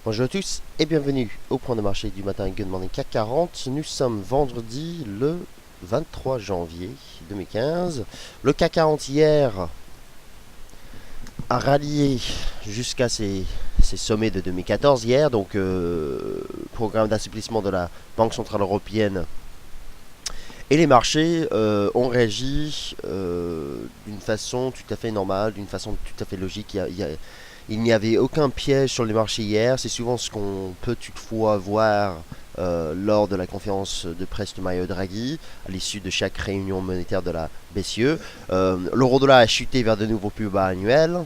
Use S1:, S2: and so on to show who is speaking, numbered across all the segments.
S1: Bonjour à tous et bienvenue au point de marché du matin Good Morning CAC 40. Nous sommes vendredi le 23 janvier 2015. Le CAC 40 hier a rallié jusqu'à ses sommets de 2014 hier. Donc programme d'assouplissement de la Banque Centrale Européenne. Et les marchés ont réagi d'une façon tout à fait normale, d'une façon tout à fait logique. Il n'y avait aucun piège sur les marchés hier. C'est souvent ce qu'on peut toutefois voir lors de la conférence de presse de Mario Draghi, à l'issue de chaque réunion monétaire de la BCE. L'euro-dollar a chuté vers de nouveaux plus bas annuels.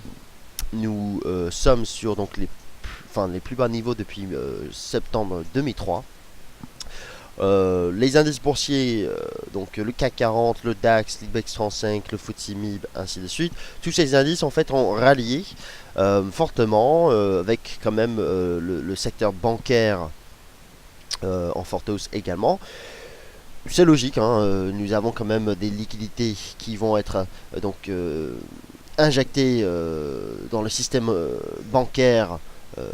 S1: Nous sommes sur donc, les plus bas niveaux depuis septembre 2003. Les indices boursiers, donc le CAC 40, le DAX, l'IBEX 35, le FTSE MIB, ainsi de suite, tous ces indices en fait ont rallié fortement, avec quand même le secteur bancaire en forte hausse également. C'est logique, hein, nous avons quand même des liquidités qui vont être injectées dans le système bancaire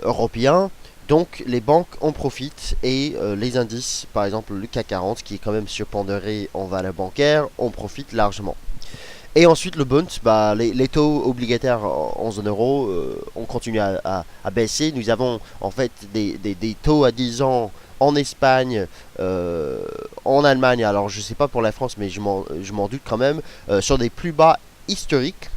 S1: européen. Donc les banques en profitent et les indices, par exemple le CAC 40 qui est quand même surpondéré en valeur bancaire, en profitent largement. Et ensuite le Bund, les taux obligataires en zone euro ont continué à baisser. Nous avons en fait des taux à 10 ans en Espagne, en Allemagne, alors je ne sais pas pour la France mais je m'en doute quand même, sur des plus bas historiques.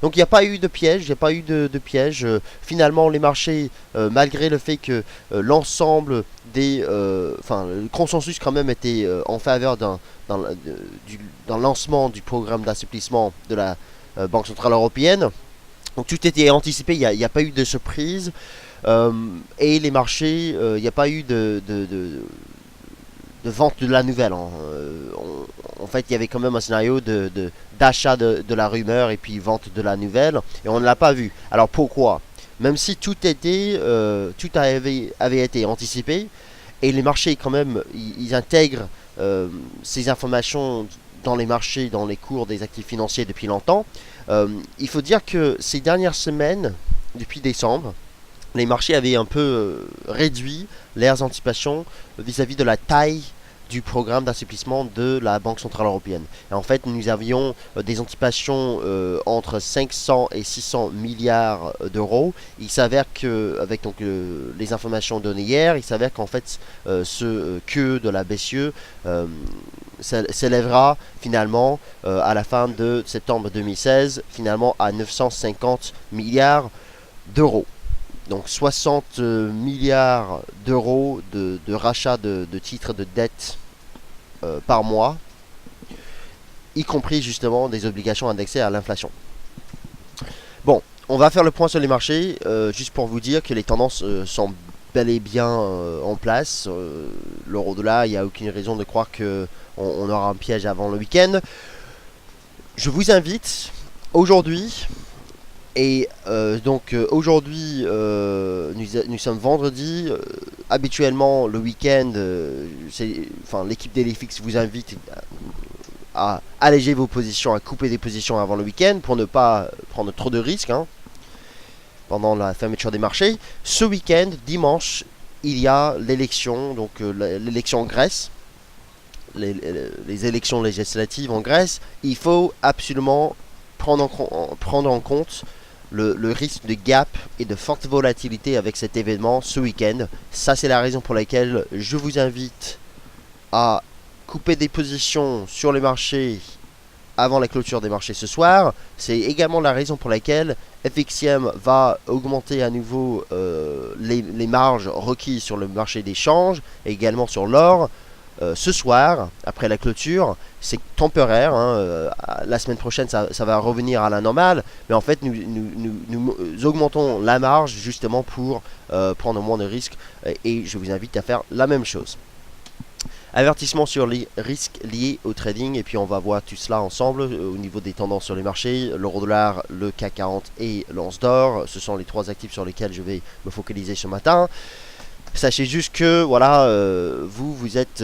S1: Donc il n'y a pas eu de piège, il n'y a pas eu de piège. Finalement, les marchés, malgré le fait que l'ensemble le consensus quand même était en faveur d'un lancement du programme d'assouplissement de la Banque Centrale Européenne. Donc tout était anticipé, il n'y a pas eu de surprise. Et les marchés, il n'y a pas eu de vente de la nouvelle. En fait, il y avait quand même un scénario d'achat de la rumeur et puis vente de la nouvelle. Et on ne l'a pas vu. Alors pourquoi? Même si tout avait été anticipé, et les marchés quand même, ils intègrent ces informations dans les marchés, dans les cours des actifs financiers depuis longtemps. Il faut dire que ces dernières semaines, depuis décembre, les marchés avaient un peu réduit leurs anticipations vis-à-vis de la taille du programme d'assouplissement de la Banque Centrale Européenne. Et en fait, nous avions des anticipations entre 500 et 600 milliards d'euros. Il s'avère qu'avec les informations données hier, il s'avère qu'en fait, ce queue de la BCE s'élèvera finalement à la fin de septembre 2016, finalement à 950 milliards d'euros. Donc 60 milliards d'euros de rachat de titres de dette par mois, y compris justement des obligations indexées à l'inflation. Bon, on va faire le point sur les marchés, juste pour vous dire que les tendances sont bel et bien en place. L'euro-dollar, il n'y a aucune raison de croire qu'on aura un piège avant le week-end. Je vous invite aujourd'hui... Et aujourd'hui, nous sommes vendredi. Habituellement, le week-end, l'équipe d'Elifix vous invite à alléger vos positions, à couper des positions avant le week-end pour ne pas prendre trop de risques pendant la fermeture des marchés. Ce week-end, dimanche, il y a l'élection, l'élection en Grèce, les élections législatives en Grèce. Il faut absolument prendre en compte le risque de gap et de forte volatilité avec cet événement ce week-end. Ça, c'est la raison pour laquelle je vous invite à couper des positions sur les marchés avant la clôture des marchés ce soir. C'est également la raison pour laquelle FXCM va augmenter à nouveau les marges requises sur le marché des changes et également sur l'or. Ce soir, après la clôture, c'est temporaire. La semaine prochaine, ça va revenir à la normale. Mais en fait, nous augmentons la marge justement pour prendre moins de risques. Et je vous invite à faire la même chose. Avertissement sur les risques liés au trading. Et puis on va voir tout cela ensemble au niveau des tendances sur les marchés. L'euro-dollar, le CAC 40 et l'once d'or. Ce sont les trois actifs sur lesquels je vais me focaliser ce matin. Sachez juste que voilà, vous êtes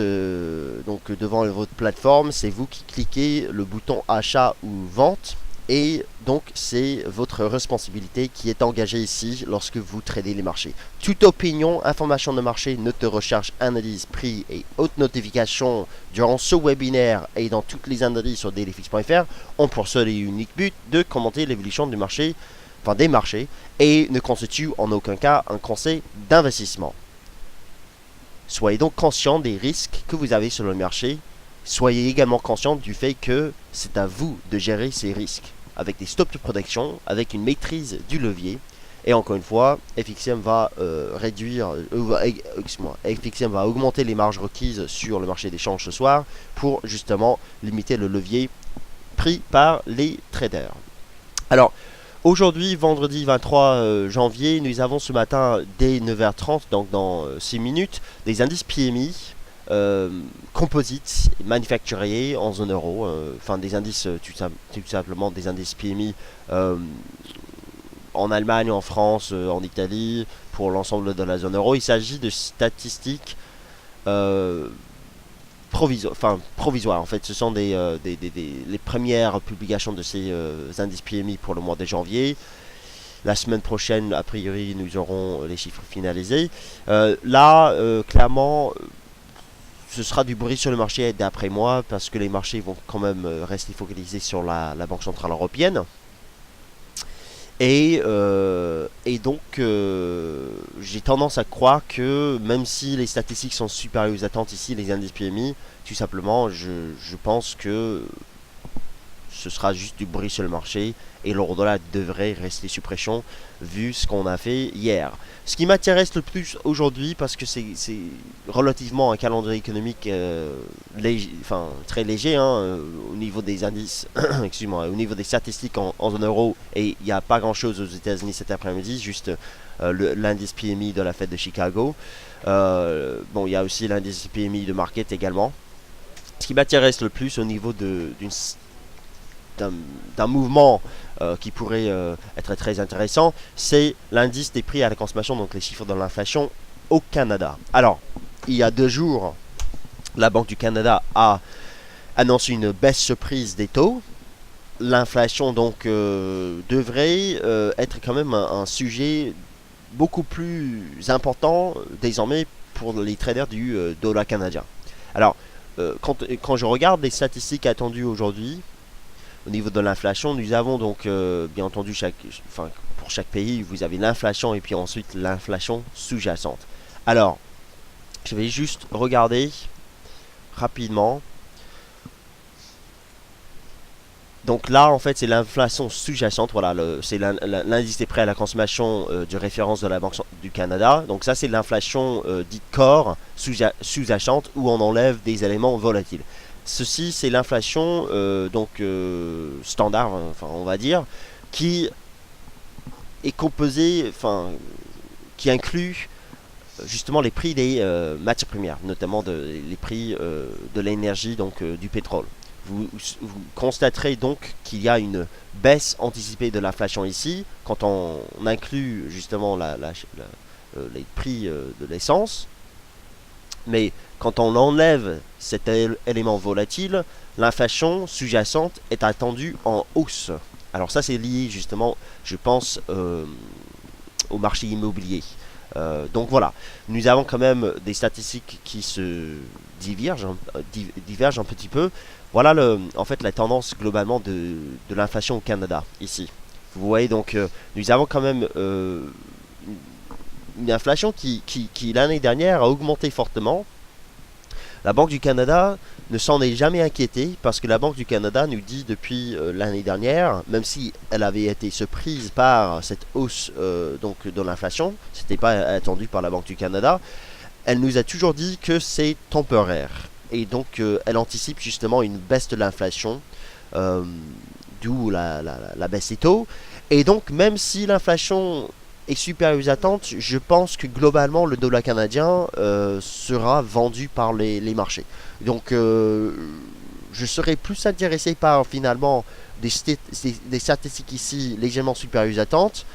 S1: donc devant votre plateforme, c'est vous qui cliquez le bouton achat ou vente Et donc c'est votre responsabilité qui est engagée ici lorsque vous tradez les marchés. Toute opinion, information de marché, note de recherche, analyse, prix et haute notification durant ce webinaire et dans toutes les analyses sur dailyfix.fr ont pour seul et unique but de commenter l'évolution du marché, enfin des marchés, et ne constituent en aucun cas un conseil d'investissement. Soyez donc conscient des risques que vous avez sur le marché. Soyez également conscient du fait que c'est à vous de gérer ces risques avec des stops de protection, avec une maîtrise du levier. Et encore une fois, FXM va FXM va augmenter les marges requises sur le marché d'échange ce soir pour justement limiter le levier pris par les traders. Alors, aujourd'hui, vendredi 23 janvier, nous avons ce matin dès 9h30, donc dans 6 minutes, des indices PMI composites manufacturiers en zone euro, enfin des indices tout simplement des indices PMI en Allemagne, en France, en Italie, pour l'ensemble de la zone euro. Il s'agit de statistiques provisoires. En fait, ce sont les premières publications de ces indices PMI pour le mois de janvier. La semaine prochaine, a priori, nous aurons les chiffres finalisés. Clairement, ce sera du bruit sur le marché d'après moi, parce que les marchés vont quand même rester focalisés sur la Banque Centrale Européenne. Et donc, j'ai tendance à croire que même si les statistiques sont supérieures aux attentes ici, les indices PMI, tout simplement, je pense que ce sera juste du bruit sur le marché et l'euro-dollar devrait rester sous pression vu ce qu'on a fait hier. Ce qui m'intéresse le plus aujourd'hui, parce que c'est relativement un calendrier économique très léger au niveau des indices, excuse-moi, au niveau des statistiques en zone euro, et il n'y a pas grand-chose aux États-Unis cet après-midi, juste l'indice PMI de la Fed de Chicago. Il y a aussi l'indice PMI de Market également. Ce qui m'intéresse le plus au niveau d'un mouvement qui pourrait être très intéressant, c'est l'indice des prix à la consommation, donc les chiffres de l'inflation au Canada. Alors, il y a 2 jours, la Banque du Canada a annoncé une baisse surprise des taux. L'inflation donc devrait être quand même un sujet beaucoup plus important désormais pour les traders du dollar canadien. Alors, quand je regarde les statistiques attendues aujourd'hui, au niveau de l'inflation, nous avons donc, bien entendu, pour chaque pays, vous avez l'inflation et puis ensuite l'inflation sous-jacente. Alors, je vais juste regarder rapidement. Donc là, en fait, c'est l'inflation sous-jacente. Voilà, c'est l'indice des prix à la consommation de référence de la Banque du Canada. Donc ça, c'est l'inflation dite core sous-jacente où on enlève des éléments volatiles. Ceci, c'est l'inflation standard, on va dire, qui est composée, qui inclut justement les prix des matières premières, notamment les prix de l'énergie, donc du pétrole. Vous constaterez donc qu'il y a une baisse anticipée de l'inflation ici, quand on inclut justement les prix de l'essence. Mais quand on enlève cet élément volatile, l'inflation sous-jacente est attendue en hausse. Alors ça, c'est lié justement, je pense, au marché immobilier. Donc voilà, nous avons quand même des statistiques qui se divergent un petit peu. Voilà en fait la tendance globalement de l'inflation au Canada ici. Vous voyez donc, nous avons quand même une inflation qui l'année dernière a augmenté fortement. La Banque du Canada ne s'en est jamais inquiétée, parce que la Banque du Canada nous dit depuis l'année dernière, même si elle avait été surprise par cette hausse de l'inflation, c'était pas attendu par la Banque du Canada, elle nous a toujours dit que c'est temporaire. Et donc elle anticipe justement une baisse de l'inflation, d'où la baisse des taux. Et donc même si l'inflation est supérieure aux attentes, je pense que globalement le dollar canadien sera vendu par les marchés. Donc je serais plus intéressé par finalement des statistiques ici légèrement supérieures aux attentes,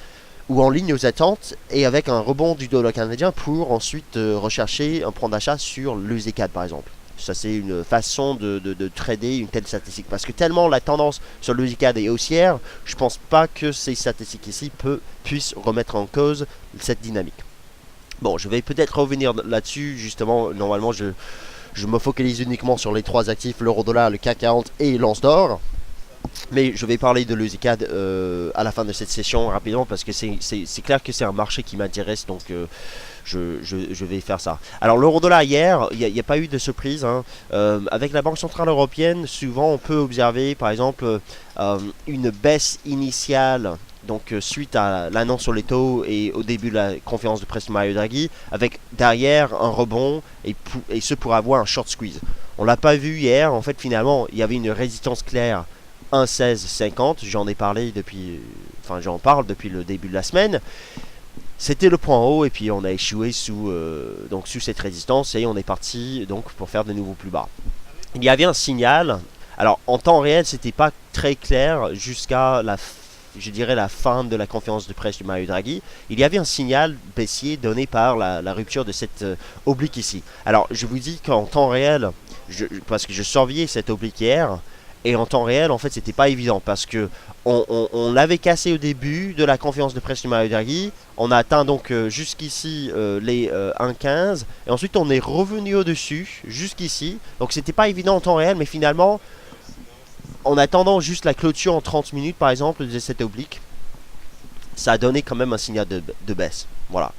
S1: ou en ligne aux attentes, et avec un rebond du dollar canadien pour ensuite rechercher un point d'achat sur l'USD4 par exemple. Ça, c'est une façon de trader une telle statistique. Parce que tellement la tendance sur le ZCAD est haussière, je pense pas que ces statistiques ici puissent remettre en cause cette dynamique. Bon, je vais peut-être revenir là-dessus. Justement, normalement, je me focalise uniquement sur les trois actifs, l'euro-dollar, le CAC 40 et l'once d'or. Mais je vais parler de l'EUSICAD à la fin de cette session rapidement parce que c'est clair que c'est un marché qui m'intéresse, donc je vais faire ça. Alors l'euro-dollar hier, il n'y a pas eu de surprise, hein. Avec la Banque Centrale Européenne, souvent on peut observer par exemple une baisse initiale. Donc suite à l'annonce sur les taux et au début de la conférence de presse de Mario Draghi, avec derrière un rebond et ce pour avoir un short squeeze. On l'a pas vu hier, en fait finalement il y avait une résistance claire 1,1650, j'en ai parlé depuis, enfin j'en parle depuis le début de la semaine. C'était le point haut et puis on a échoué sous cette résistance et on est parti donc pour faire de nouveaux plus bas. Il y avait un signal, alors en temps réel c'était pas très clair jusqu'à la fin de la conférence de presse de Mario Draghi. Il y avait un signal baissier donné par la rupture de cette oblique ici. Alors je vous dis qu'en temps réel, parce que je surveillais cette oblique hier, et en temps réel, en fait, c'était pas évident parce que on l'avait cassé au début de la conférence de presse de Mario Draghi. On a atteint donc jusqu'ici les 1,15 et ensuite on est revenu au-dessus jusqu'ici. Donc c'était pas évident en temps réel, mais finalement, en attendant juste la clôture en 30 minutes par exemple de cette oblique, ça a donné quand même un signal de baisse. Voilà.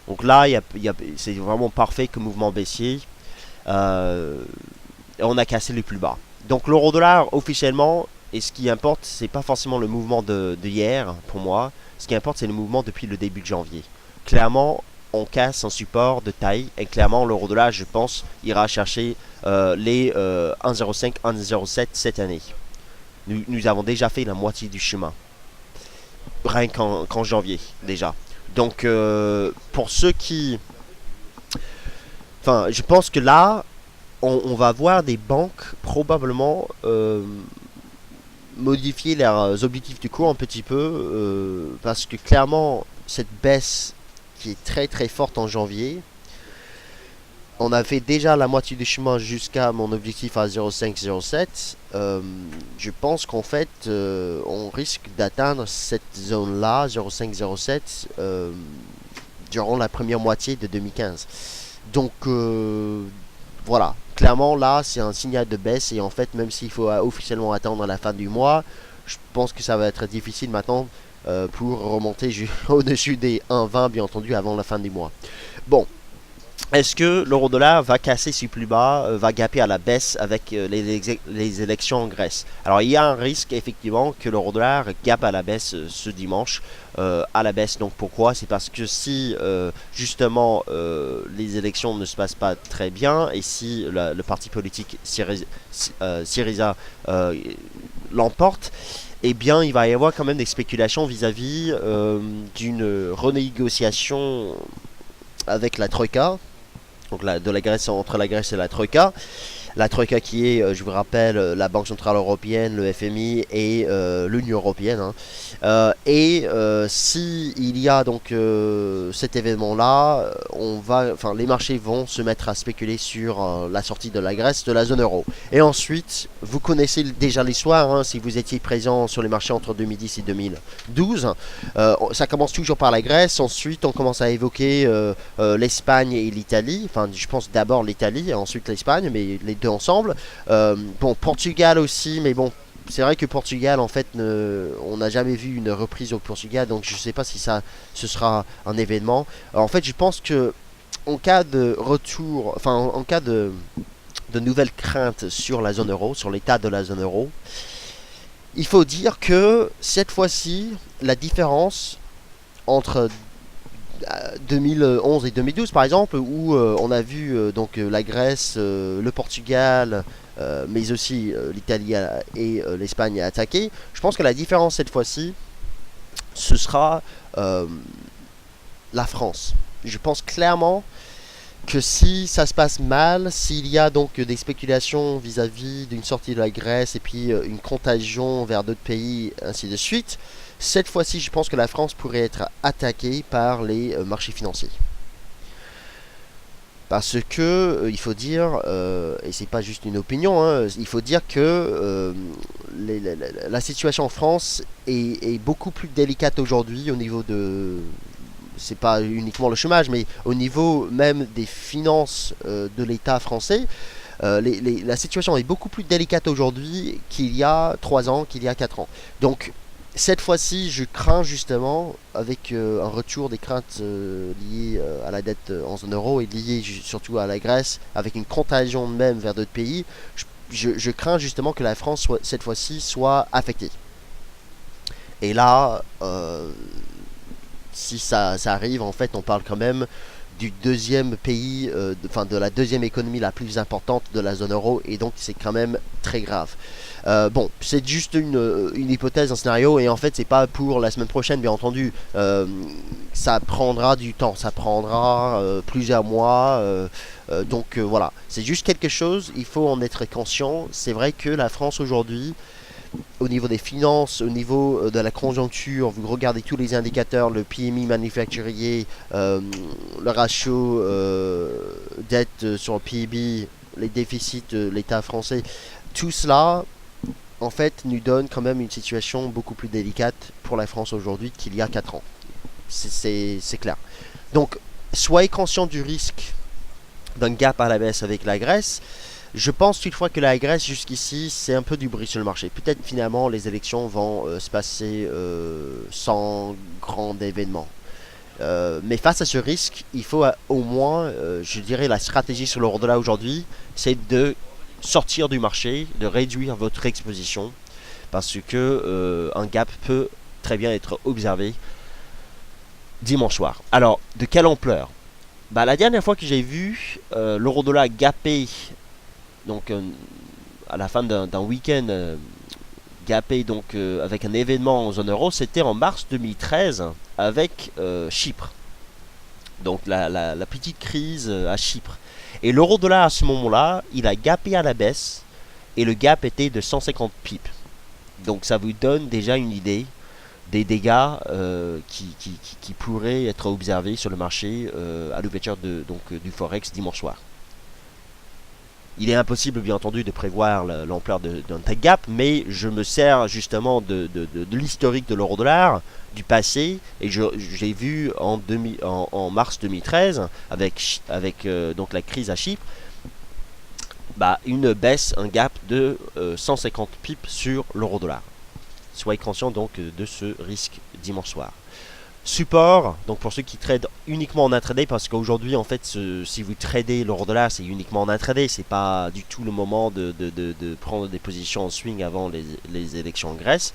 S1: Donc là, c'est vraiment parfait comme mouvement baissier. Et on a cassé les plus bas. Donc l'euro-dollar officiellement, et ce qui importe, c'est pas forcément le mouvement de hier pour moi. Ce qui importe, c'est le mouvement depuis le début de janvier. Clairement, on casse un support de taille et clairement l'euro-dollar, je pense, ira chercher les 1,05, 1,07 cette année. Nous avons déjà fait la moitié du chemin, rien qu'en janvier déjà. Donc pour ceux qui, enfin, je pense que là, on va voir des banques probablement modifier leurs objectifs du cours un petit peu parce que clairement cette baisse qui est très très forte en janvier, on a fait déjà la moitié du chemin jusqu'à mon objectif à 0,5, 0,7. Je pense qu'en fait on risque d'atteindre cette zone là 0,5, 0,7 durant la première moitié de 2015. Donc voilà, clairement là c'est un signal de baisse et en fait même s'il faut officiellement attendre la fin du mois, je pense que ça va être difficile maintenant pour remonter au-dessus des 1,20 bien entendu avant la fin du mois. Bon, est-ce que l'euro-dollar va casser ses plus bas, va gaper à la baisse avec les élections en Grèce? Alors il y a un risque effectivement que l'euro-dollar gape à la baisse ce dimanche, à la baisse. Donc pourquoi? C'est parce que si justement les élections ne se passent pas très bien et si le parti politique Syriza l'emporte, eh bien il va y avoir quand même des spéculations vis-à-vis d'une renégociation avec la Troïka. Donc de la Grèce, entre la Grèce et la Troïka. La Troïka qui est, je vous rappelle, la Banque Centrale Européenne, le FMI et l'Union Européenne. Hein. Si il y a donc cet événement-là, les marchés vont se mettre à spéculer sur la sortie de la Grèce de la zone euro. Et ensuite, vous connaissez déjà l'histoire, hein, si vous étiez présent sur les marchés entre 2010 et 2012. Ça commence toujours par la Grèce, ensuite on commence à évoquer l'Espagne et l'Italie. Enfin, je pense d'abord l'Italie et ensuite l'Espagne, mais les deux ensemble. Portugal aussi, mais bon, c'est vrai que Portugal, en fait, on n'a jamais vu une reprise au Portugal, donc je ne sais pas si ce sera un événement. Alors, en fait, je pense que en cas de retour, enfin, en cas de nouvelles craintes sur la zone euro, sur l'état de la zone euro, il faut dire que cette fois-ci, la différence entre 2011 et 2012 par exemple où on a vu la Grèce, le Portugal mais aussi l'Italie et l'Espagne attaquer. Je pense que la différence cette fois-ci ce sera la France. Je pense clairement que si ça se passe mal, s'il y a donc des spéculations vis-à-vis d'une sortie de la Grèce et puis une contagion vers d'autres pays, ainsi de suite, cette fois-ci, je pense que la France pourrait être attaquée par les marchés financiers. Parce que il faut dire, et c'est pas juste une opinion, hein, il faut dire que la situation en France est beaucoup plus délicate aujourd'hui au niveau de, c'est pas uniquement le chômage, mais au niveau même des finances de l'État français. La situation est beaucoup plus délicate aujourd'hui qu'il y a 3 ans, qu'il y a 4 ans. Donc, cette fois-ci, je crains justement, avec un retour des craintes liées à la dette en zone euro et liées surtout à la Grèce, avec une contagion même vers d'autres pays, je crains justement que la France, cette fois-ci, soit affectée. Et là, si ça arrive, en fait, on parle quand même du deuxième pays, enfin de la deuxième économie la plus importante de la zone euro, et donc c'est quand même très grave. Bon, c'est juste une hypothèse, un scénario, et en fait c'est pas pour la semaine prochaine, bien entendu. Ça prendra du temps, ça prendra plusieurs mois, donc voilà, c'est juste quelque chose, il faut en être conscient. C'est vrai que la France aujourd'hui, au niveau des finances, au niveau de la conjoncture, vous regardez tous les indicateurs, le PMI manufacturier, le ratio dette sur le PIB, les déficits de l'État français, tout cela, en fait, nous donne quand même une situation beaucoup plus délicate pour la France aujourd'hui qu'il y a 4 ans. C'est clair. Donc, soyez conscient du risque d'un gap à la baisse avec la Grèce. Je pense toutefois que la Grèce jusqu'ici c'est un peu du bruit sur le marché. Peut-être finalement les élections vont se passer sans grand événement. Mais face à ce risque, il faut au moins, je dirais, la stratégie sur l'euro-dollar aujourd'hui, c'est de sortir du marché, de réduire votre exposition, parce que un gap peut très bien être observé dimanche soir. Alors, de quelle ampleur? Bah, la dernière fois que j'ai vu l'euro-dollar gaper, donc à la fin d'un week-end gapé, donc avec un événement en zone euro, c'était en mars 2013 avec Chypre. Donc la petite crise à Chypre. Et l'euro-dollar à ce moment-là, il a gapé à la baisse et le gap était de 150 pips. Donc ça vous donne déjà une idée des dégâts qui pourraient être observés sur le marché à l'ouverture du Forex dimanche soir. Il est impossible, bien entendu, de prévoir l'ampleur d'un tel gap, mais je me sers justement de l'historique de l'euro-dollar, du passé, et j'ai vu en mars 2013, avec donc la crise à Chypre, une baisse, un gap de 150 pips sur l'euro-dollar. Soyez conscient donc de ce risque dimanche soir. Support, donc pour ceux qui tradent uniquement en intraday, parce qu'aujourd'hui en fait si vous tradez l'euro-dollar c'est uniquement en intraday, c'est pas du tout le moment de prendre des positions en swing avant les élections en Grèce.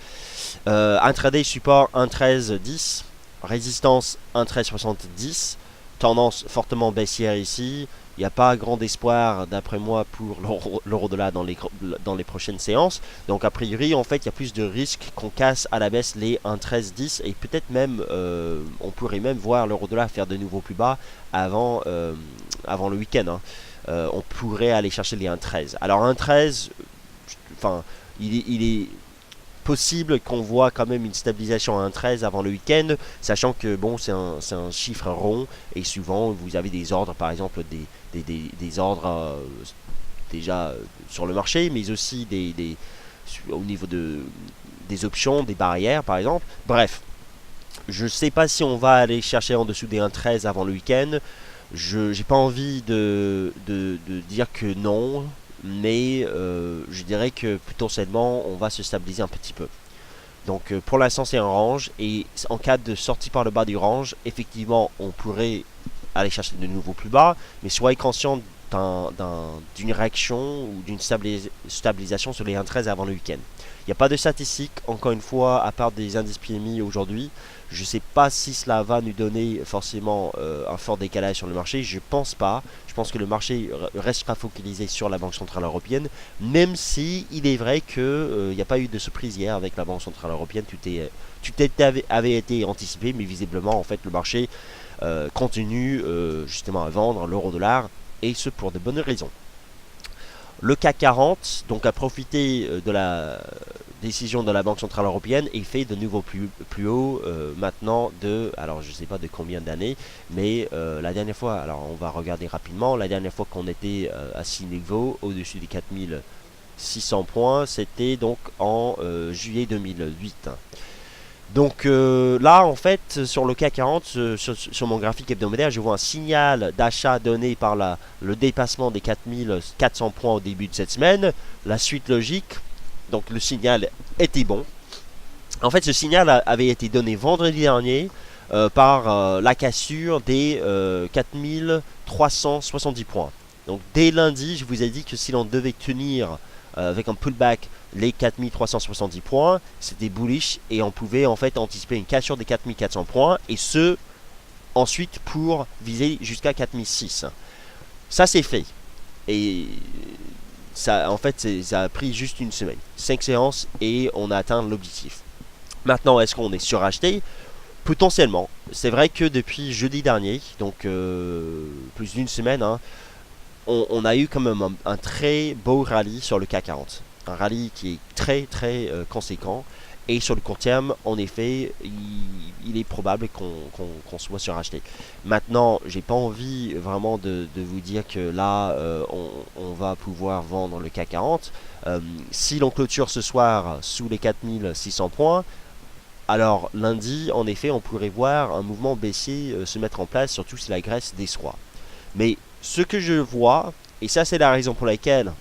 S1: Intraday support 1,1310, résistance 1,1370, tendance fortement baissière ici. Il n'y a pas grand espoir, d'après moi, pour l'euro-dollar dans les prochaines séances. Donc, a priori, en fait, il y a plus de risques qu'on casse à la baisse les 1,1310. Et peut-être même, on pourrait même voir l'euro-dollar faire de nouveaux plus bas avant le week-end. Hein. On pourrait aller chercher les 1,13. Alors, 1,13, enfin, il est possible qu'on voit quand même une stabilisation à 1,13 avant le week-end, sachant que bon, c'est un chiffre rond et souvent vous avez des ordres, par exemple des ordres déjà sur le marché, mais aussi au niveau des options, des barrières par exemple. Bref, je ne sais pas si on va aller chercher en dessous des 1,13 avant le week-end. Je n'ai pas envie de dire que non, mais je dirais que potentiellement on va se stabiliser un petit peu. Donc pour l'instant c'est un range, et en cas de sortie par le bas du range, effectivement on pourrait aller chercher de nouveaux plus bas, mais soyez conscient d'une réaction ou d'une stabilisation sur les 1,13 avant le week-end. Il n'y a pas de statistiques, encore une fois, à part des indices PMI aujourd'hui. Je ne sais pas si cela va nous donner forcément un fort décalage sur le marché. Je pense pas. Je pense que le marché restera focalisé sur la Banque Centrale Européenne, même si il est vrai qu'il n'y a pas eu de surprise hier avec la Banque Centrale Européenne. Tout avait été anticipé, mais visiblement, en fait, le marché continue justement à vendre l'euro-dollar, et ce pour de bonnes raisons. Le CAC 40 donc a profité de la décision de la Banque Centrale Européenne et fait de nouveau plus haut maintenant alors je sais pas de combien d'années, mais la dernière fois, alors on va regarder rapidement, la dernière fois qu'on était à 6 niveaux au-dessus des 4600 points, c'était donc en juillet 2008. Donc là, en fait, sur le CAC 40, sur mon graphique hebdomadaire, je vois un signal d'achat donné par le dépassement des 4400 points au début de cette semaine. La suite logique, donc le signal était bon. En fait, ce signal avait été donné vendredi dernier par la cassure des 4370 points. Donc dès lundi, je vous ai dit que si l'on devait tenir avec un pullback les 4370 points, c'était bullish et on pouvait en fait anticiper une cassure des 4400 points et ce ensuite pour viser jusqu'à 4006. Ça c'est fait et ça en fait ça a pris juste une semaine, 5 séances et on a atteint l'objectif. Maintenant est-ce qu'on est suracheté? Potentiellement. C'est vrai que depuis jeudi dernier, donc plus d'une semaine, hein, on a eu quand même un très beau rallye sur le CAC 40. Un rallye qui est très conséquent. Et sur le court terme, en effet, il est probable qu'on soit suracheté. Maintenant, j'ai pas envie vraiment de vous dire que là, on va pouvoir vendre le CAC 40. Si l'on clôture ce soir sous les 4600 points, alors lundi, en effet, on pourrait voir un mouvement baissier se mettre en place, surtout si la Grèce déçoit. Mais ce que je vois, et ça c'est la raison pour laquelle,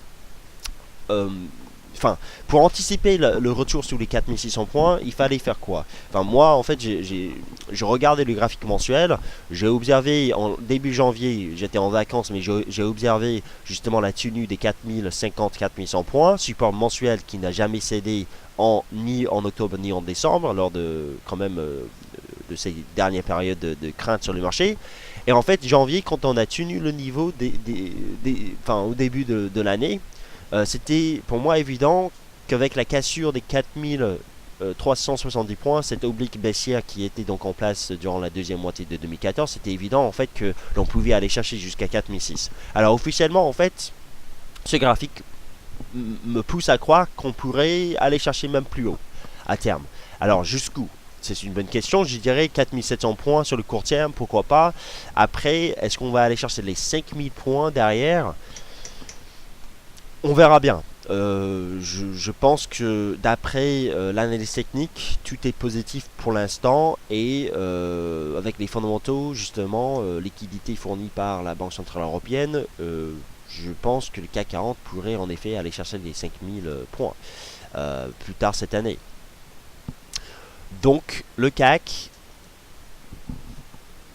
S1: pour anticiper le retour sous les 4600 points, il fallait faire quoi? Moi en fait, je regardais le graphique mensuel, j'ai observé en début janvier, j'étais en vacances, mais j'ai observé justement la tenue des 4050-4100 points, support mensuel qui n'a jamais cédé ni en octobre ni en décembre, lors de quand même de ces dernières périodes de crainte sur le marché. Et en fait, janvier, quand on a tenu le niveau au début de l'année, c'était pour moi évident qu'avec la cassure des 4370 points, cette oblique baissière qui était donc en place durant la deuxième moitié de 2014, c'était évident en fait que l'on pouvait aller chercher jusqu'à 4006. Alors officiellement, en fait, ce graphique me pousse à croire qu'on pourrait aller chercher même plus haut à terme. Alors jusqu'où? C'est une bonne question, je dirais 4700 points sur le court terme, pourquoi pas. Après, est-ce qu'on va aller chercher les 5000 points derrière? On verra bien. Je pense que d'après l'analyse technique, tout est positif pour l'instant et avec les fondamentaux, justement, liquidité fournie par la Banque Centrale Européenne, je pense que le CAC 40 pourrait en effet aller chercher les 5000 points plus tard cette année. Donc le CAC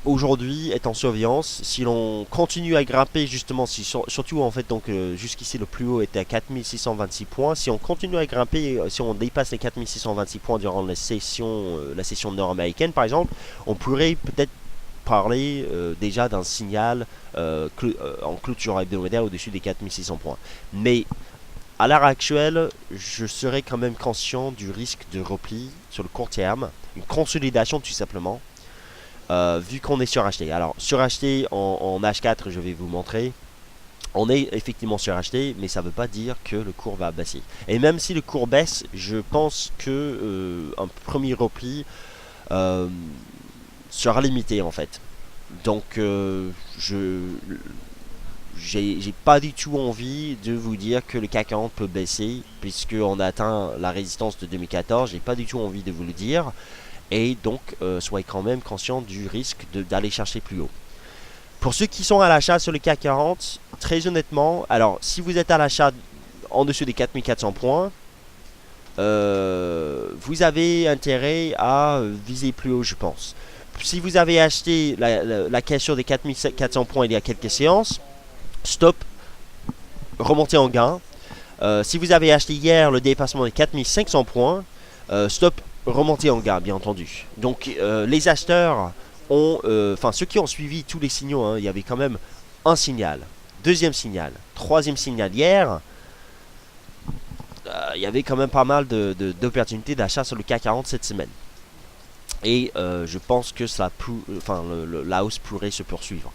S1: aujourd'hui est en surveillance. Si l'on continue à grimper justement, surtout en fait donc jusqu'ici le plus haut était à 4626 points. Si on continue à grimper, si on dépasse les 4626 points durant la session nord-américaine par exemple, on pourrait peut-être parler déjà d'un signal en clôture hebdomadaire au-dessus des 4600 points. Mais à l'heure actuelle, je serais quand même conscient du risque de repli sur le court terme, une consolidation tout simplement, vu qu'on est suracheté. Alors, suracheté en H4, je vais vous montrer. On est effectivement suracheté, mais ça ne veut pas dire que le cours va baisser. Et même si le cours baisse, je pense que un premier repli sera limité en fait. Donc, j'ai pas du tout envie de vous dire que le CAC 40 peut baisser puisqu'on a atteint la résistance de 2014. J'ai pas du tout envie de vous le dire et donc soyez quand même conscient du risque d'aller chercher plus haut. Pour ceux qui sont à l'achat sur le CAC 40, très honnêtement, alors si vous êtes à l'achat en dessous des 4400 points, vous avez intérêt à viser plus haut, je pense. Si vous avez acheté la cassure des 4400 points il y a quelques séances, stop, remontez en gain. Si vous avez acheté hier le dépassement des 4500 points, stop, remontez en gain, bien entendu. Donc les acheteurs ont, ceux qui ont suivi tous les signaux, hein, il y avait quand même un signal, deuxième signal, troisième signal hier. Il y avait quand même pas mal d'opportunités d'achat sur le CAC 40 cette semaine. Et je pense que la hausse pourrait se poursuivre.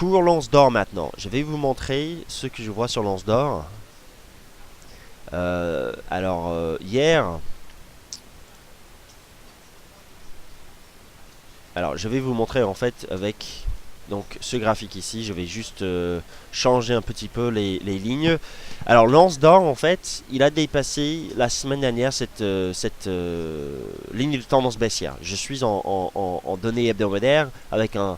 S1: Pour l'once d'or maintenant, je vais vous montrer ce que je vois sur l'once d'or. Hier, alors je vais vous montrer en fait avec donc ce graphique ici. Je vais juste changer un petit peu les lignes. Alors l'once d'or en fait, il a dépassé la semaine dernière cette ligne de tendance baissière. Je suis en données hebdomadaires avec un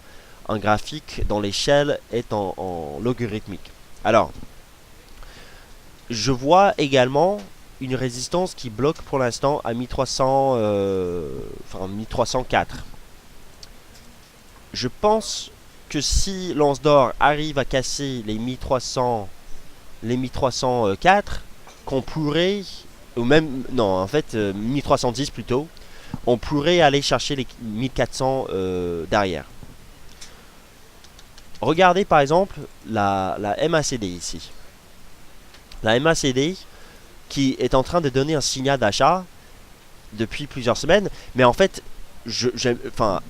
S1: graphique dont l'échelle est en logarithmique. Alors, je vois également une résistance qui bloque pour l'instant à 1300, 1304. Je pense que si l'once d'or arrive à casser les 1300, les 1304, qu'on pourrait, ou même, non, en fait, 1310 plutôt, on pourrait aller chercher les 1400 derrière. Regardez par exemple la MACD ici. La MACD qui est en train de donner un signal d'achat depuis plusieurs semaines. Mais en fait,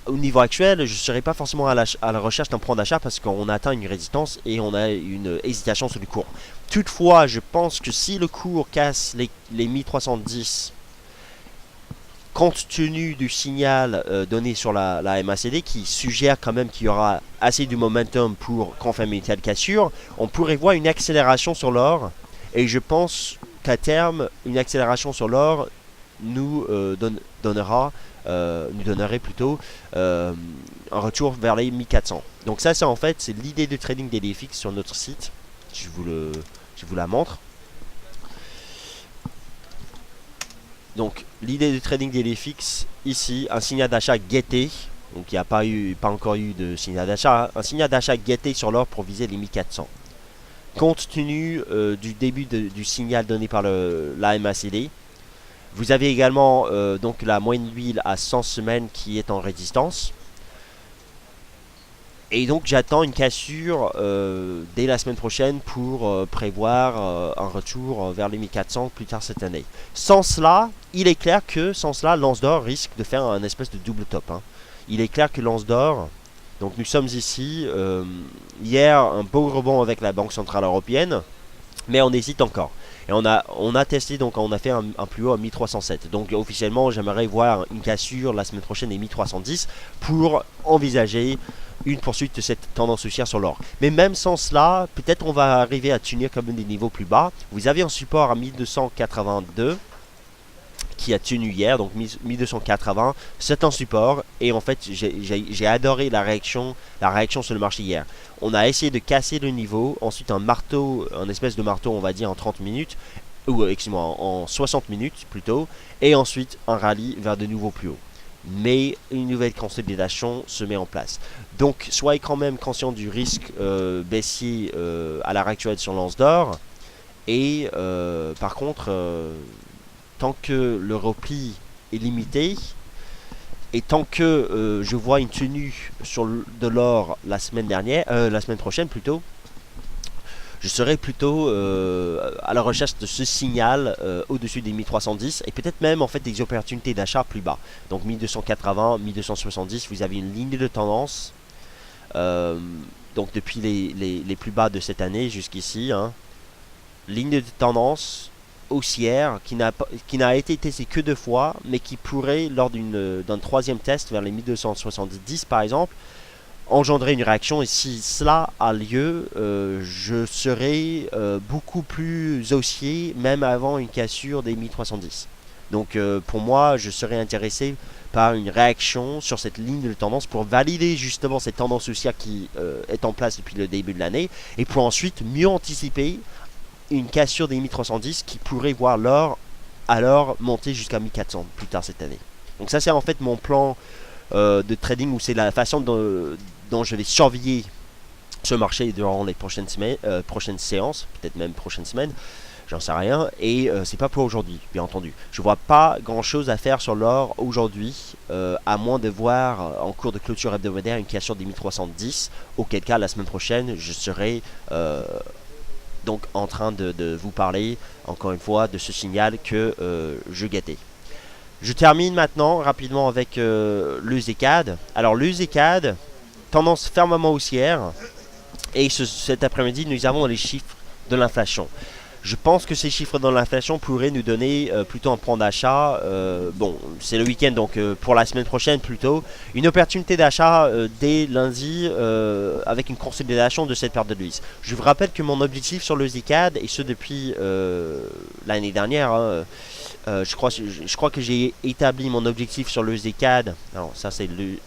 S1: au niveau actuel, je ne serai pas forcément à la recherche d'un point d'achat parce qu'on atteint une résistance et on a une hésitation sur le cours. Toutefois, je pense que si le cours casse les 1310, compte tenu du signal donné sur la MACD qui suggère quand même qu'il y aura assez de momentum pour confirmer une telle cassure, on pourrait voir une accélération sur l'or. Et je pense qu'à terme, une accélération sur l'or nous donnerait plutôt un retour vers les 1400. Donc ça, c'est en fait, c'est l'idée de trading des DFX sur notre site. Je vous la montre. Donc l'idée de trading des DFX ici, un signal d'achat guetté. Donc il n'y a pas encore eu de signal d'achat. Un signal d'achat guetté sur l'or pour viser les 1400. Compte tenu du début du signal donné par la MACD, vous avez également donc la moyenne d'huile à 100 semaines qui est en résistance. Et donc j'attends une cassure dès la semaine prochaine pour prévoir un retour vers les 1400 plus tard cette année. Sans cela, il est clair que l'once d'or risque de faire un espèce de double top. Hein. Il est clair que l'once d'or, donc nous sommes ici, hier un beau rebond avec la Banque Centrale Européenne, mais on hésite encore. Et on a testé, donc on a fait un plus haut à 1307. Donc officiellement, j'aimerais voir une cassure la semaine prochaine des 1310 pour envisager une poursuite de cette tendance haussière sur l'or. Mais même sans cela, peut-être on va arriver à tenir comme des niveaux plus bas. Vous avez un support à 1282 qui a tenu hier, donc 1280, c'est un support. Et en fait, j'ai adoré la réaction sur le marché hier. On a essayé de casser le niveau, ensuite un espèce de marteau, on va dire en 30 minutes, ou excusez-moi, en 60 minutes plutôt, et ensuite un rallye vers de nouveaux plus hauts. Mais une nouvelle consolidation se met en place. Donc soyez quand même conscient du risque baissier à l'heure actuelle sur l'once d'or. Et par contre, tant que le repli est limité, et tant que je vois une tenue sur de l'or la semaine prochaine plutôt, je serai plutôt à la recherche de ce signal au-dessus des 1310 et peut-être même en fait des opportunités d'achat plus bas. Donc 1280, 1270, vous avez une ligne de tendance. Donc depuis les plus bas de cette année jusqu'ici, hein, ligne de tendance haussière qui n'a été testée que 2 fois, mais qui pourrait lors d'un troisième test vers les 1270 par exemple, engendrer une réaction. Et si cela a lieu, je serai beaucoup plus haussier même avant une cassure des 1310. Donc pour moi, je serais intéressé par une réaction sur cette ligne de tendance pour valider justement cette tendance haussière qui est en place depuis le début de l'année, et pour ensuite mieux anticiper une cassure des 1310 qui pourrait voir l'or alors monter jusqu'à 1400 plus tard cette année. Donc ça, c'est en fait mon plan de trading, où c'est la façon dont je vais surveiller ce marché durant les prochaines séances, peut-être même prochaines semaines, j'en sais rien. Et c'est pas pour aujourd'hui, bien entendu. Je vois pas grand chose à faire sur l'or aujourd'hui, à moins de voir en cours de clôture hebdomadaire une cassure des 1310, auquel cas la semaine prochaine je serai donc en train de vous parler encore une fois de ce signal que je guettais. Je termine maintenant rapidement avec le ZCAD. Alors le ZCAD, tendance fermement haussière. Et cet après-midi, nous avons les chiffres de l'inflation. Je pense que ces chiffres de l'inflation pourraient nous donner plutôt un point d'achat. Bon, c'est le week-end, donc pour la semaine prochaine plutôt. Une opportunité d'achat dès lundi avec une consolidation de cette perte de devise. Je vous rappelle que mon objectif sur le ZCAD, et ce depuis l'année dernière, hein, je crois que j'ai établi mon objectif sur le ZCAD. Alors, ça, c'est le.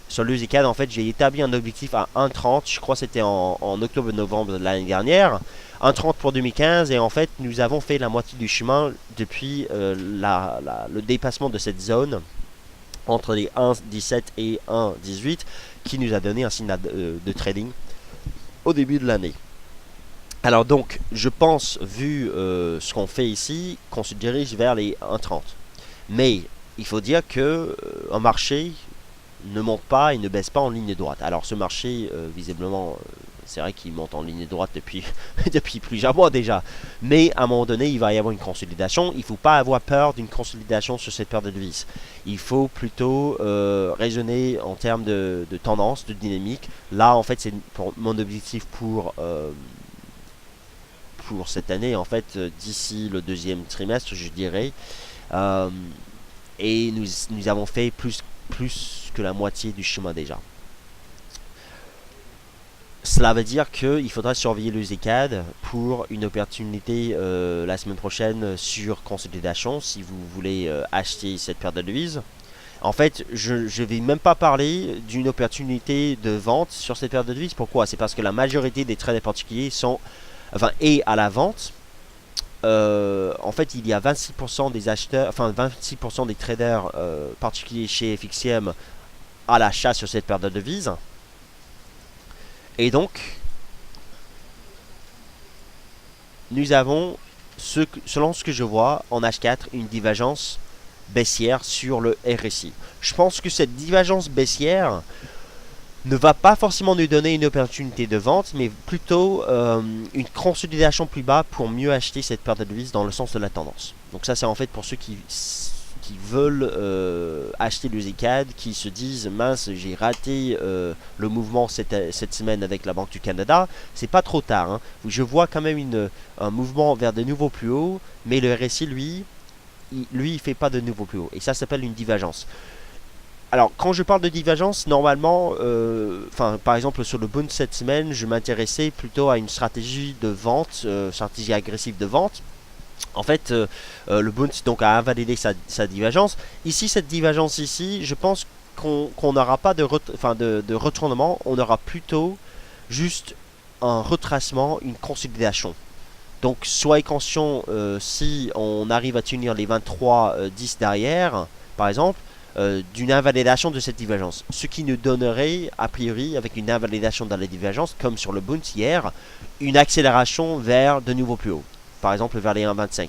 S1: Sur le ZCAD, en fait, j'ai établi un objectif à 1,30. Je crois que c'était en octobre-novembre de l'année dernière. 1,30 pour 2015. Et en fait, nous avons fait la moitié du chemin depuis le dépassement de cette zone entre les 1,17 et 1,18 qui nous a donné un signal de trading au début de l'année. Alors donc, je pense, vu ce qu'on fait ici, qu'on se dirige vers les 1,30. Mais il faut dire que un marché ne monte pas et ne baisse pas en ligne droite. Alors ce marché, visiblement, c'est vrai qu'il monte en ligne droite depuis, depuis plusieurs mois déjà. Mais à un moment donné, il va y avoir une consolidation. Il ne faut pas avoir peur d'une consolidation sur cette paire de devises. Il faut plutôt raisonner en termes de tendance, de dynamique. Là, en fait, c'est mon objectif pour cette année, en fait, d'ici le deuxième trimestre, je dirais. Et nous avons fait plus que la moitié du chemin déjà. Cela veut dire qu'il faudra surveiller le ZCAD pour une opportunité la semaine prochaine sur consolidation si vous voulez acheter cette paire de devises. En fait, je ne vais même pas parler d'une opportunité de vente sur cette paire de devises. Pourquoi? C'est parce que la majorité des traders particuliers est à la vente. En fait, il y a 26% des acheteurs, enfin 26% des traders particuliers chez FXCM à l'achat sur cette paire de devises. Et donc, nous avons, selon ce que je vois, en H4, une divergence baissière sur le RSI. Je pense que cette divergence baissière ne va pas forcément nous donner une opportunité de vente, mais plutôt une consolidation plus bas pour mieux acheter cette paire de devises dans le sens de la tendance. Donc ça, c'est en fait pour ceux qui veulent acheter le ZCAD, qui se disent mince, j'ai raté le mouvement cette semaine avec la Banque du Canada. C'est pas trop tard, hein. Je vois quand même un mouvement vers de nouveaux plus hauts, mais le RSI il fait pas de nouveaux plus hauts, et ça s'appelle une divergence. Alors, quand je parle de divergence, normalement, par exemple sur le Bund cette semaine, je m'intéressais plutôt à une stratégie de vente, stratégie agressive de vente. En fait, le Bund donc a invalidé sa divergence. Ici, cette divergence ici, je pense qu'on n'aura pas de retournement, on aura plutôt juste un retracement, une consolidation. Donc, soyez conscient si on arrive à tenir les 23,10 derrière, par exemple, d'une invalidation de cette divergence. Ce qui nous donnerait, a priori, avec une invalidation dans la divergence, comme sur le Bund hier, une accélération vers de nouveaux plus hauts. Par exemple, vers les 1,25.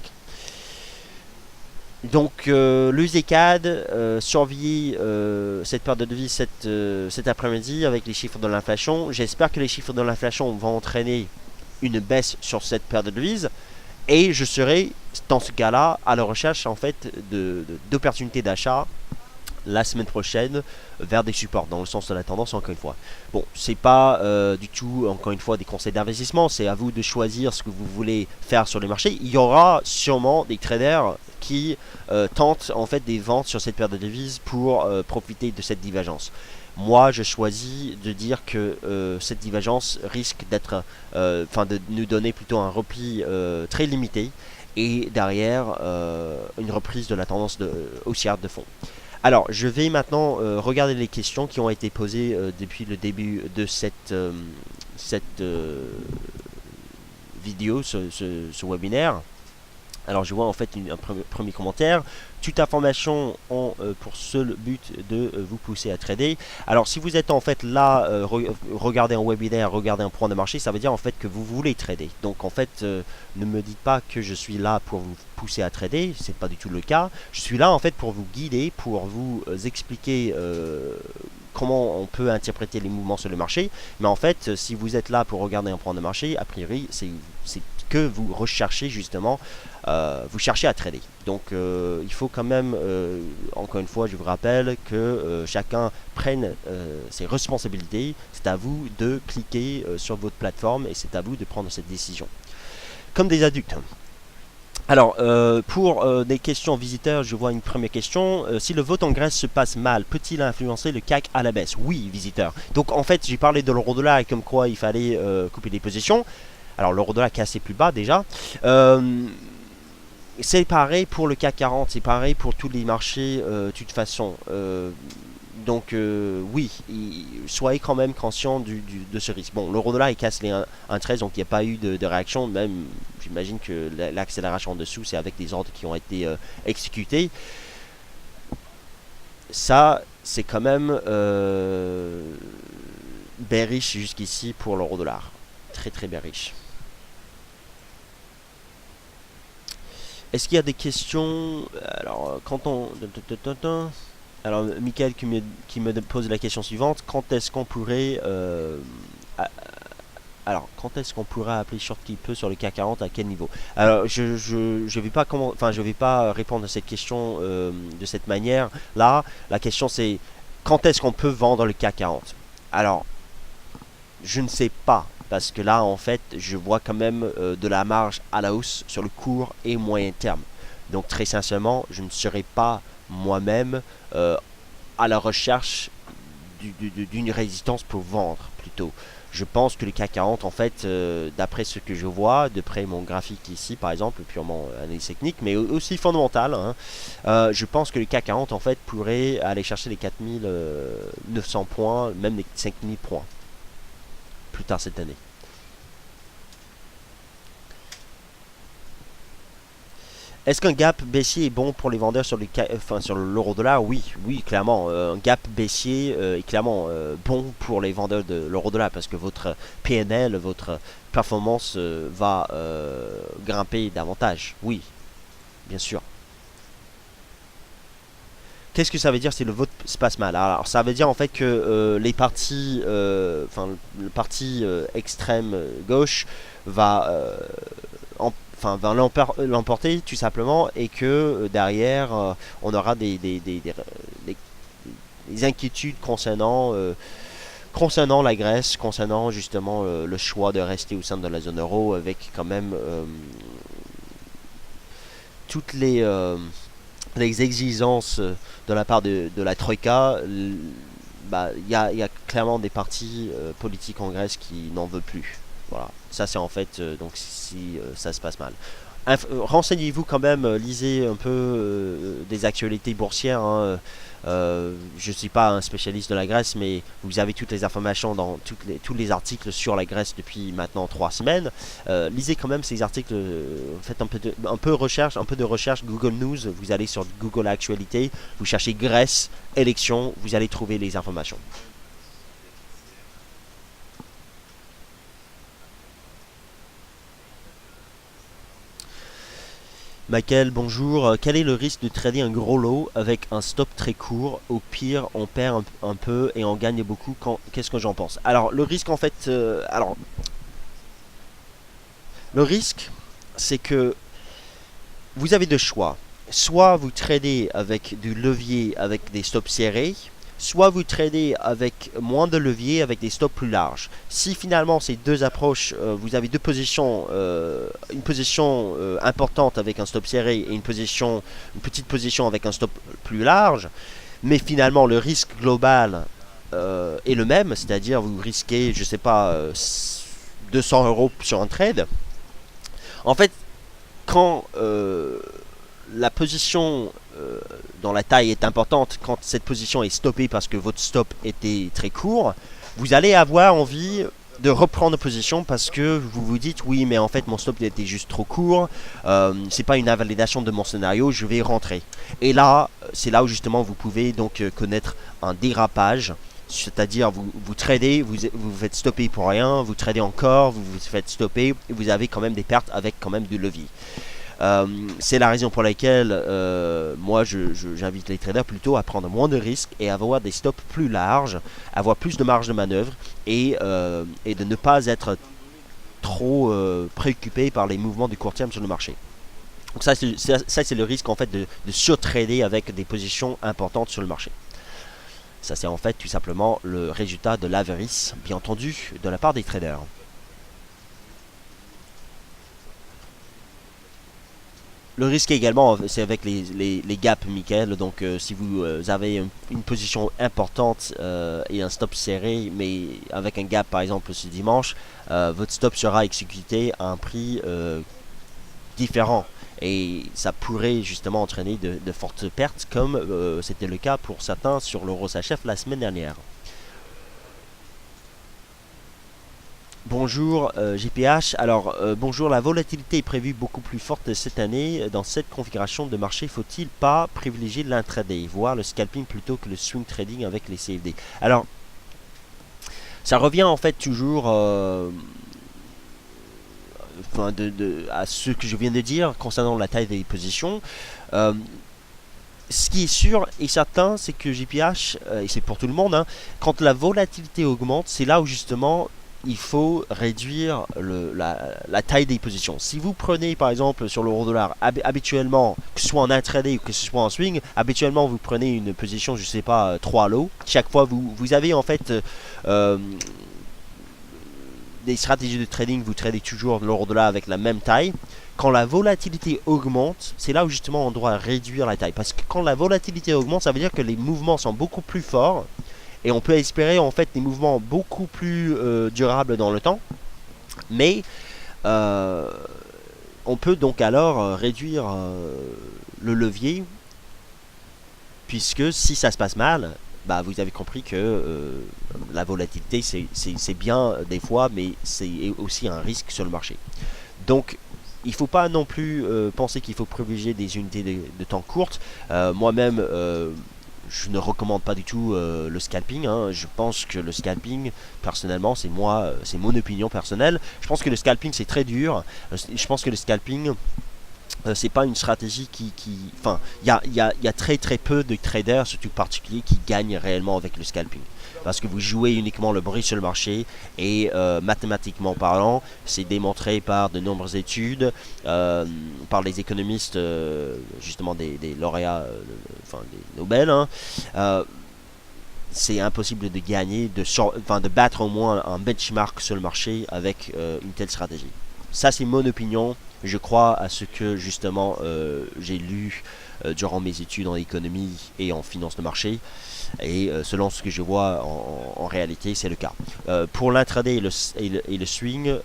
S1: Donc, le ZCAD, surveiller cette paire de devises cet après-midi avec les chiffres de l'inflation. J'espère que les chiffres de l'inflation vont entraîner une baisse sur cette paire de devises. Et je serai, dans ce cas-là, à la recherche, en fait, d'opportunités d'achat la semaine prochaine vers des supports dans le sens de la tendance, encore une fois. Bon, c'est pas du tout, encore une fois, des conseils d'investissement, c'est à vous de choisir ce que vous voulez faire sur le marché. Il y aura sûrement des traders qui tentent en fait des ventes sur cette paire de devises pour profiter de cette divergence. Moi, je choisis de dire que cette divergence risque d'être, de nous donner plutôt un repli très limité et derrière une reprise de la tendance haussière de fond. Alors, je vais maintenant regarder les questions qui ont été posées depuis le début de cette vidéo, ce webinaire. Alors, je vois en fait un premier commentaire. Toute information ont pour seul but de vous pousser à trader. Alors, si vous êtes en fait là, regardez un webinaire, regardez un point de marché, ça veut dire en fait que vous voulez trader. Donc, en fait, ne me dites pas que je suis là pour vous pousser à trader. C'est pas du tout le cas. Je suis là en fait pour vous guider, pour vous expliquer comment on peut interpréter les mouvements sur le marché. Mais en fait, si vous êtes là pour regarder un point de marché, a priori, c'est que vous recherchez justement, vous cherchez à trader. Donc il faut quand même, encore une fois, je vous rappelle que chacun prenne ses responsabilités. C'est à vous de cliquer sur votre plateforme et c'est à vous de prendre cette décision. Comme des adultes. Alors, pour des questions visiteurs, je vois une première question. Si le vote en Grèce se passe mal, peut-il influencer le CAC à la baisse? Oui, visiteur. Donc, en fait, j'ai parlé de l'euro-dollar et comme quoi il fallait couper des positions. Alors, l'euro-dollar est cassé plus bas déjà. C'est pareil pour le CAC 40, c'est pareil pour tous les marchés de toute façon. Donc oui, soyez quand même conscient de ce risque. Bon, l'euro-dollar il casse les 1,13, donc il n'y a pas eu de réaction. Même, j'imagine que l'accélération en dessous, c'est avec des ordres qui ont été exécutés. Ça, c'est quand même bearish jusqu'ici pour l'euro-dollar. Très très bearish. Est-ce qu'il y a des questions? Alors, quand on... Alors, Michael qui me pose la question suivante. Quand est-ce qu'on pourrait... alors, quand est-ce qu'on pourrait appeler short qui peut sur le CAC 40 à quel niveau? Alors, je vais pas je vais pas répondre à cette question de cette manière. Là, la question c'est quand est-ce qu'on peut vendre le CAC 40? Alors, je ne sais pas. Parce que là, en fait, je vois quand même de la marge à la hausse sur le court et moyen terme. Donc, très sincèrement, je ne serai pas moi-même à la recherche d'une résistance pour vendre plutôt. Je pense que le CAC 40, en fait, d'après ce que je vois, d'après mon graphique ici, par exemple, purement analyse technique, mais aussi fondamentale, hein, je pense que le CAC 40, en fait, pourrait aller chercher les 4900 points, même les 5000 points, plus tard cette année. Est-ce qu'un gap baissier est bon pour les vendeurs sur l'euro-dollar? Oui, oui, clairement. Un gap baissier est clairement bon pour les vendeurs de l'euro-dollar parce que votre PNL, votre performance va grimper davantage. Oui, bien sûr. Qu'est-ce que ça veut dire si le vote se passe mal? Alors ça veut dire en fait que les partis, le parti extrême gauche va va l'emporter tout simplement et que derrière on aura des inquiétudes concernant la Grèce, concernant justement le choix de rester au sein de la zone euro avec quand même toutes les exigences de la part de la Troïka. Il y a clairement des partis politiques en Grèce qui n'en veulent plus. Voilà, ça c'est en fait donc si ça se passe mal. Renseignez-vous quand même, lisez un peu des actualités boursières. Hein. Je ne suis pas un spécialiste de la Grèce, mais vous avez toutes les informations dans tous les articles sur la Grèce depuis maintenant 3 semaines. Lisez quand même ces articles, faites un peu de recherche Google News. Vous allez sur Google Actualité, vous cherchez Grèce, élection, vous allez trouver les informations. Michael, bonjour. Quel est le risque de trader un gros lot avec un stop très court? Au pire, on perd un peu et on gagne beaucoup. Qu'est-ce que j'en pense? Alors, le risque, en fait... le risque, c'est que vous avez deux choix. Soit vous tradez avec du levier, avec des stops serrés, soit vous tradez avec moins de levier, avec des stops plus larges. Si finalement ces deux approches, vous avez deux positions, une position importante avec un stop serré et une petite position avec un stop plus large, mais finalement le risque global est le même, c'est-à-dire vous risquez, je sais pas, 200 € sur un trade. En fait, quand la position dont la taille est importante, quand cette position est stoppée parce que votre stop était très court, vous allez avoir envie de reprendre position parce que vous vous dites oui mais en fait mon stop était juste trop court, c'est pas une invalidation de mon scénario, je vais rentrer. Et là, c'est là où justement vous pouvez donc connaître un dérapage. C'est-à-dire vous tradez, vous faites stopper pour rien, vous tradez encore, vous vous faites stopper et vous avez quand même des pertes avec quand même du levier. C'est la raison pour laquelle moi j'invite les traders plutôt à prendre moins de risques et avoir des stops plus larges, avoir plus de marge de manœuvre et de ne pas être trop préoccupé par les mouvements du court terme sur le marché. Donc ça c'est le risque en fait de surtrader avec des positions importantes sur le marché. Ça c'est en fait tout simplement le résultat de l'avarice, bien entendu, de la part des traders. Le risque également, c'est avec les gaps, Michael. Donc, si vous avez une position importante et un stop serré, mais avec un gap, par exemple, ce dimanche, votre stop sera exécuté à un prix différent. Et ça pourrait justement entraîner de fortes pertes, comme c'était le cas pour certains sur l'euro SHF la semaine dernière. Bonjour JPH, alors bonjour, la volatilité est prévue beaucoup plus forte cette année. Dans cette configuration de marché, faut-il pas privilégier l'intraday, voire le scalping plutôt que le swing trading avec les CFD? Alors, ça revient en fait toujours à ce que je viens de dire concernant la taille des positions. Ce qui est sûr et certain, c'est que JPH, et c'est pour tout le monde, hein, quand la volatilité augmente, c'est là où justement il faut réduire la taille des positions. Si vous prenez par exemple sur l'euro dollar, habituellement, que ce soit en intraday ou que ce soit en swing, habituellement vous prenez une position, je sais pas, 3 lots. Chaque fois vous avez en fait des stratégies de trading, vous tradez toujours l'euro dollar avec la même taille. Quand la volatilité augmente, c'est là où justement on doit réduire la taille. Parce que quand la volatilité augmente, ça veut dire que les mouvements sont beaucoup plus forts. Et on peut espérer en fait des mouvements beaucoup plus durables dans le temps. Mais on peut donc alors réduire le levier. Puisque si ça se passe mal, bah, vous avez compris que la volatilité c'est bien des fois, mais c'est aussi un risque sur le marché. Donc il ne faut pas non plus penser qu'il faut privilégier des unités de temps courtes. Moi-même, je ne recommande pas du tout le scalping. Hein. Je pense que le scalping, personnellement, c'est mon opinion personnelle. Je pense que le scalping c'est très dur. Je pense que le scalping c'est pas une stratégie enfin, il y a très très peu de traders, surtout particuliers, qui gagnent réellement avec le scalping. Parce que vous jouez uniquement le bruit sur le marché et mathématiquement parlant, c'est démontré par de nombreuses études, par les économistes, justement des lauréats, enfin des Nobel, hein, c'est impossible de gagner, de battre au moins un benchmark sur le marché avec une telle stratégie. Ça c'est mon opinion. Je crois à ce que justement j'ai lu durant mes études en économie et en finance de marché. Et selon ce que je vois en réalité, c'est le cas. Pour l'intraday et le swing,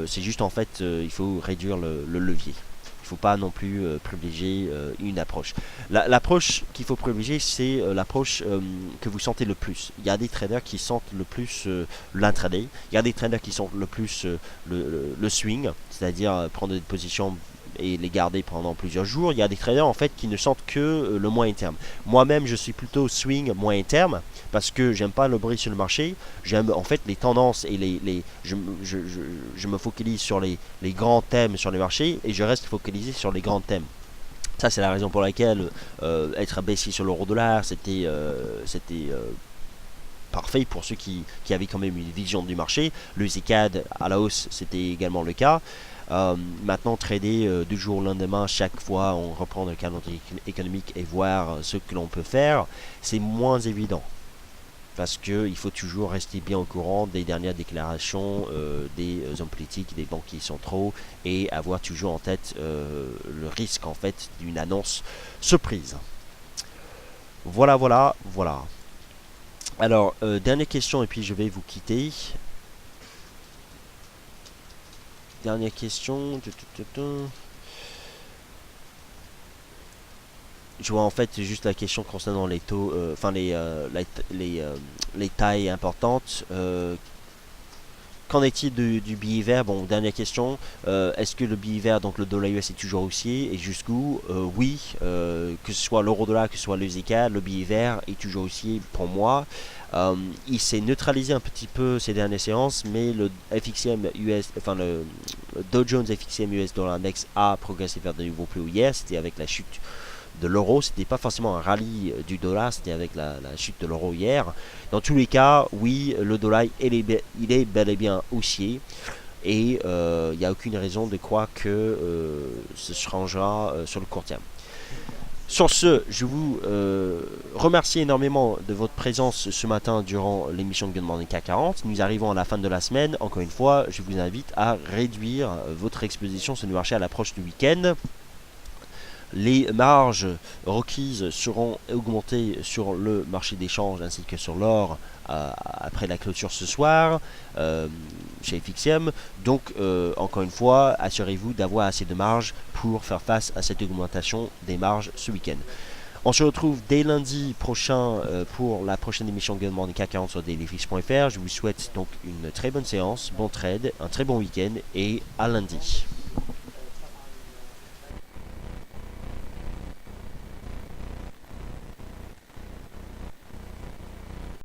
S1: c'est juste en fait, il faut réduire le levier. Il ne faut pas non plus privilégier une approche. L'approche qu'il faut privilégier, c'est l'approche que vous sentez le plus. Il y a des traders qui sentent le plus l'intraday. Il y a des traders qui sentent le plus le swing, c'est-à-dire prendre des positions et les garder pendant plusieurs jours. Il y a des traders en fait qui ne sentent que le moyen terme. Moi-même, je suis plutôt swing moyen terme parce que j'aime pas le bruit sur le marché. J'aime en fait les tendances et je me focalise sur les grands thèmes sur les marchés et je reste focalisé sur les grands thèmes. Ça, c'est la raison pour laquelle être baissier sur l'euro dollar, c'était parfait pour ceux qui avaient quand même une vision du marché. Le ZCAD à la hausse, c'était également le cas. Maintenant, trader du jour au lendemain, chaque fois on reprend le calendrier économique et voir ce que l'on peut faire, c'est moins évident. Parce qu'il faut toujours rester bien au courant des dernières déclarations des hommes politiques, des banquiers centraux et avoir toujours en tête le risque en fait d'une annonce surprise. Voilà. Alors, dernière question et puis je vais vous quitter. Dernière question. Je vois en fait juste la question concernant les taux, enfin les tailles importantes. Qu'en est-il du billet vert? Bon, dernière question. Est-ce que le billet vert, donc le dollar US, est toujours haussier et jusqu'où? Oui, que ce soit l'euro dollar, que ce soit le ZK, le billet vert est toujours haussier pour moi. Il s'est neutralisé un petit peu ces dernières séances, mais le FXM US, enfin le Dow Jones FXM US Dollar Index a progressé vers de nouveaux plus hauts hier. C'était avec la chute de l'euro, c'était pas forcément un rallye du dollar, c'était avec la chute de l'euro hier. Dans tous les cas, oui, le dollar il est bel et bien haussier. et il n'y a aucune raison de croire que ce changera sur le court terme. Sur ce, je vous remercie énormément de votre présence ce matin durant l'émission Good Morning CAC 40. Nous arrivons à la fin de la semaine. Encore une fois, je vous invite à réduire votre exposition sur le marché à l'approche du week-end. Les marges requises seront augmentées sur le marché des changes ainsi que sur l'or après la clôture ce soir chez FXM. Donc encore une fois, assurez-vous d'avoir assez de marge pour faire face à cette augmentation des marges ce week-end. On se retrouve dès lundi prochain pour la prochaine émission Good Morning CAC 40 sur dailyfix.fr. Je vous souhaite donc une très bonne séance, bon trade, un très bon week-end et à lundi.